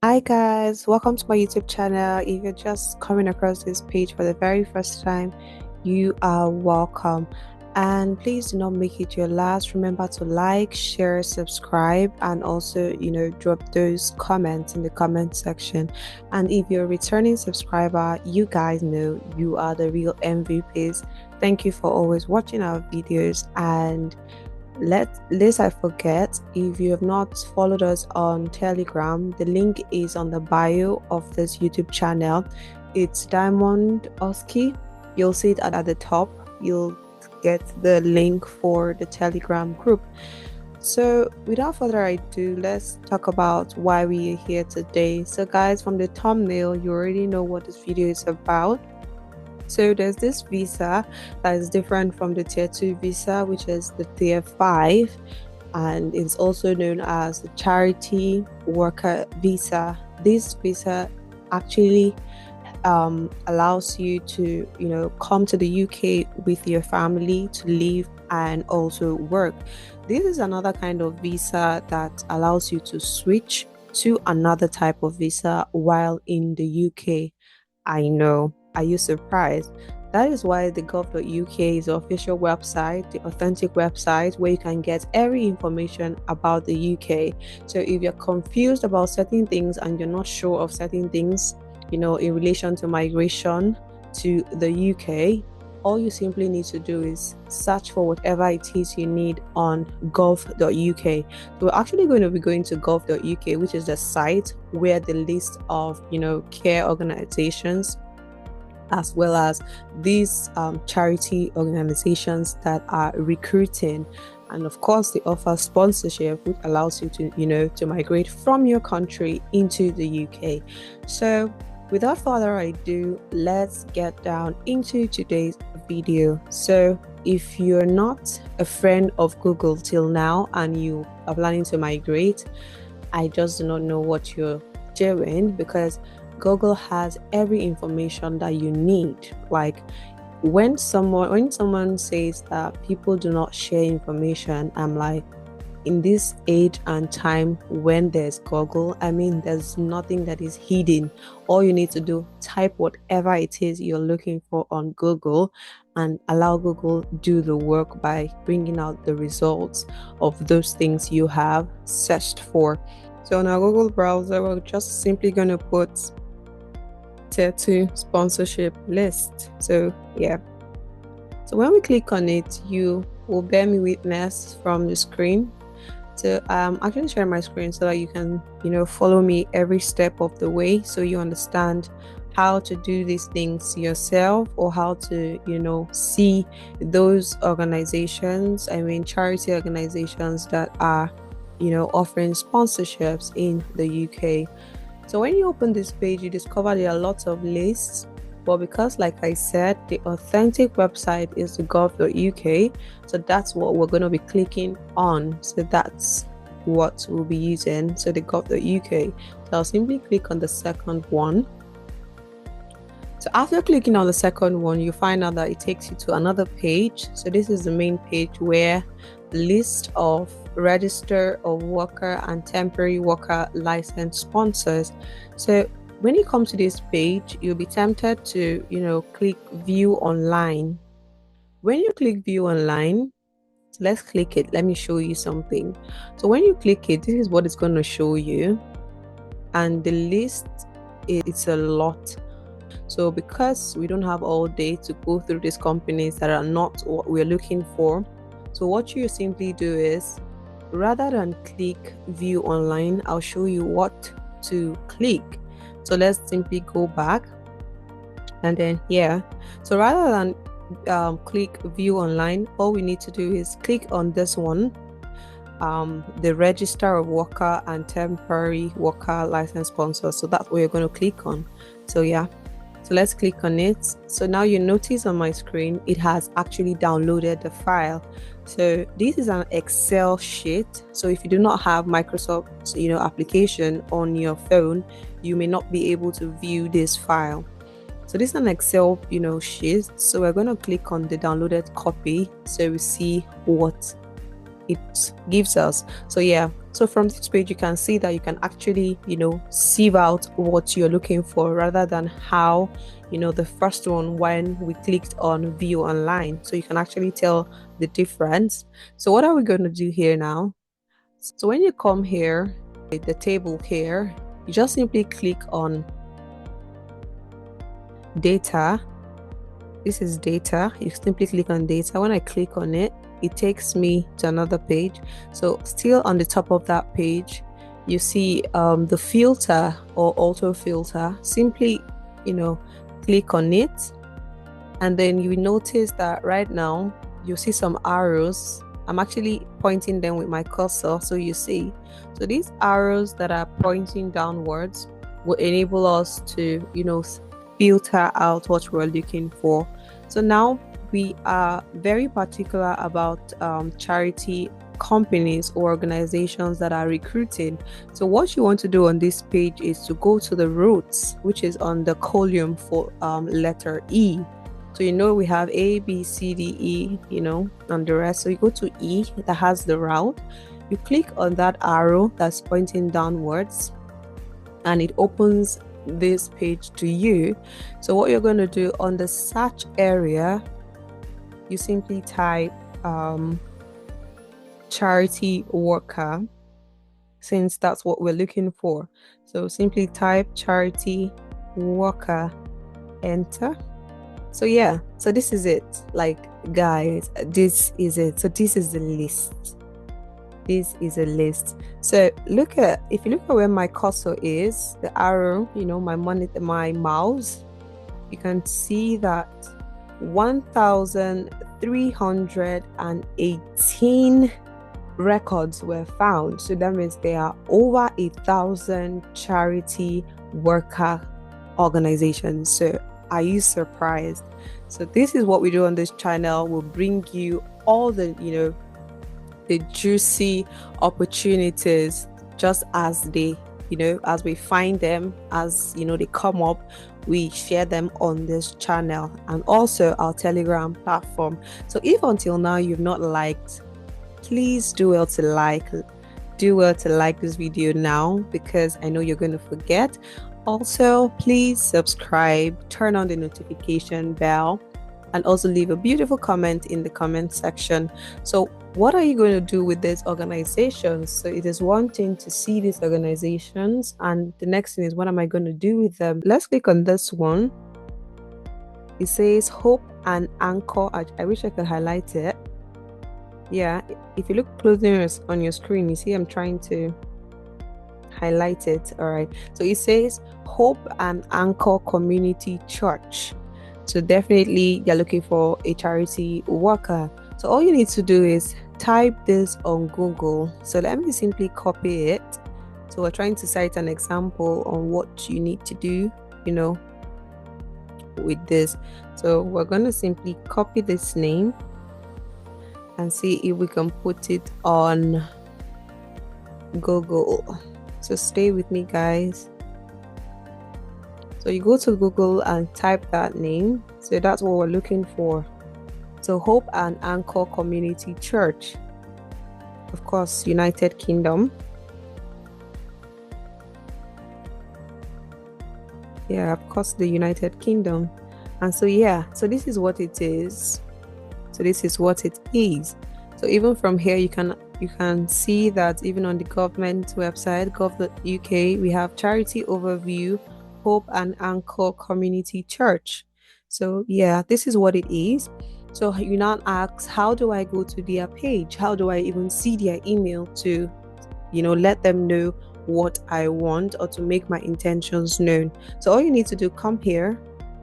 Hi guys, welcome to my YouTube channel. If you're just coming across this page for the very first time, you are welcome. And please do not make it your last. Remember to like, share, subscribe, and also, drop those comments in the comment section. And if you're a returning subscriber, you guys know you are the real MVPs. Thank you for always watching our videos. And lest I forget, if you have not followed us on Telegram, the link is on the bio of this YouTube channel. It's Diamond Oski. You'll see it at the top. You'll get the link for the Telegram group. So without further ado, let's talk about why we are here today. So guys, from the thumbnail, you already know what this video is about. So there's this visa that is different from the tier 2 visa, which is the tier 5, and it's also known as the charity worker visa. This visa actually allows you to come to the UK with your family to live and also work. This is another kind of visa that allows you to switch to another type of visa while in the UK. I know. Are you surprised? That is why the gov.uk is the official website, the authentic website where you can get every information about the UK. So if you're confused about certain things and you're not sure of certain things, in relation to migration to the UK, all you simply need to do is search for whatever it is you need on gov.uk. So we're actually going to be going to gov.uk, which is the site where the list of care organizations, as well as these charity organizations that are recruiting, and of course they offer sponsorship, which allows you to migrate from your country into the UK. So without further ado, let's get down into today's video. So if you're not a friend of Google till now and you are planning to migrate, I just do not know what you're doing, because Google has every information that you need. Like when someone says that people do not share information, I'm like, in this age and time when there's Google, I mean, there's nothing that is hidden. All you need to do, type whatever it is you're looking for on Google and allow Google do the work by bringing out the results of those things you have searched for. So on our Google browser, we're just simply going to put tier 2 sponsorship list. So yeah, so when we click on it, you will bear me witness from the screen. So I'm actually sharing my screen so that you can follow me every step of the way, so you understand how to do these things yourself, or how to see those organizations, I mean charity organizations that are offering sponsorships in the UK. So when you open this page, you discover there are lots of lists, but because, like I said, the authentic website is the gov.uk, so that's what we're going to be clicking on. So that's what we'll be using, so the gov.uk. So I'll simply click on the second one. So after clicking on the second one, you find out that it takes you to another page. So this is the main page where the list of register of worker and temporary worker license sponsors. So when you come to this page, you'll be tempted to click view online. When you click view online, let's click it. Let me show you something. So when you click it, this is what it's going to show you, and the list, it's a lot. So because we don't have all day to go through these companies that are not what we're looking for, so what you simply do is, rather than click view online, I'll show you what to click. So let's simply go back, and then here, so rather than click view online, all we need to do is click on this one, the register of worker and temporary worker license sponsors. So that's what you're going to click on. So yeah, so let's click on it. So now you notice on my screen, it has actually downloaded the file. So this is an Excel sheet. So if you do not have Microsoft application on your phone, you may not be able to view this file. So this is an Excel sheet. So we're going to click on the downloaded copy, so we see what it gives us. So yeah, so from this page you can see that you can actually, sieve out what you're looking for, rather than how, the first one when we clicked on view online. So you can actually tell the difference. So what are we going to do here now? So when you come here, the table here, you just simply click on data. This is data. You simply click on data. When I click on it, it takes me to another page. So still on the top of that page, you see the filter or auto filter. Simply, click on it, and then you notice that right now you see some arrows. I'm actually pointing them with my cursor, so you see. So these arrows that are pointing downwards will enable us to, filter out what we're looking for. So now we are very particular about charity companies or organizations that are recruiting. So what you want to do on this page is to go to the roots, which is on the column for letter E. So we have A, B, C, D, E, and the rest. So you go to E that has the route. You click on that arrow that's pointing downwards, and it opens this page to you. So what you're going to do on the search area, you simply type charity worker, since that's what we're looking for. So simply type charity worker, enter. So yeah, so this is it. Like, guys, this is it. So this is the list. This is a list. So if you look at where my cursor is, the arrow, my mouse, you can see that 1,318 records were found. So that means there are over 1,000 charity worker organizations. So are you surprised? So this is what we do on this channel. We'll bring you all the the juicy opportunities just as they as we find them, as they come up, we share them on this channel and also our Telegram platform. So if until now you've not liked, please do well to like this video now, because I know you're going to forget. Also, please subscribe, turn on the notification bell, and also leave a beautiful comment in the comment section. So what are you going to do with these organizations? So it is one thing to see these organizations, and the next thing is, what am I going to do with them? Let's click on this one. It says Hope and Anchor. I wish I could highlight it. Yeah, if you look closely on your screen, you see I'm trying to highlight it. All right, so it says Hope and Anchor Community Church. So definitely you're looking for a charity worker. So all you need to do is type this on Google. So let me simply copy it. So we're trying to cite an example on what you need to do, with this. So we're going to simply copy this name and see if we can put it on Google. So stay with me, guys. So you go to Google and type that name. So that's what we're looking for. So Hope and Anchor Community Church, of course, United Kingdom. Yeah, of course, the United Kingdom. And so yeah, so this is what it is. So this is what it is. So even from here, you can see that even on the government website, gov.uk, we have charity overview, Hope and Anchor Community Church. So yeah, this is what it is. So you now ask, how do I go to their page? How do I even see their email to, let them know what I want or to make my intentions known? So all you need to do, come here.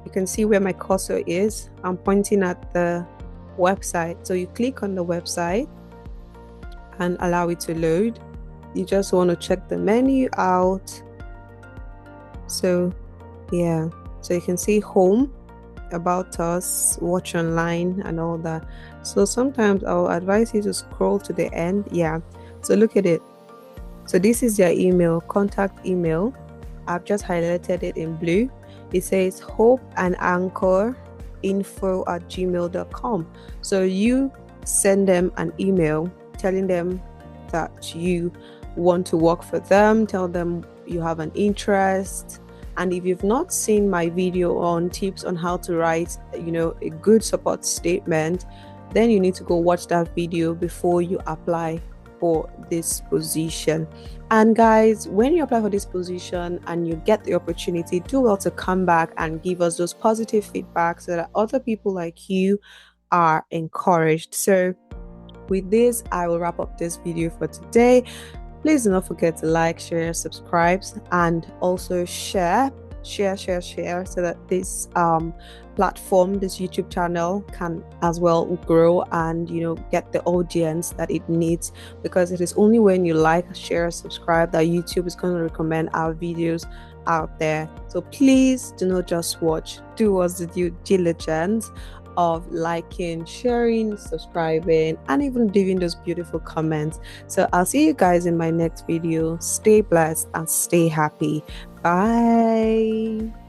You can see where my cursor is. I'm pointing at the website. So you click on the website and allow it to load. You just want to check the menu out. So yeah, so you can see home, about us, watch online, and all that. So sometimes I'll advise you to scroll to the end. Yeah, so look at it. So this is their email, contact email. I've just highlighted it in blue. It says Hope and Anchor info@gmail.com. So you send them an email telling them that you want to work for them, tell them you have an interest. And if you've not seen my video on tips on how to write, a good support statement, then you need to go watch that video before you apply for this position. And guys, when you apply for this position and you get the opportunity, do well to come back and give us those positive feedback so that other people like you are encouraged. So with this, I will wrap up this video for today. Please do not forget to like, share, subscribe, and also share so that this platform, this YouTube channel, can as well grow and get the audience that it needs, because it is only when you like, share, subscribe that YouTube is going to recommend our videos out there. So please do not just watch, do us the due diligence of liking, sharing, subscribing, and even leaving those beautiful comments. So I'll see you guys in my next video. Stay blessed and stay happy. Bye.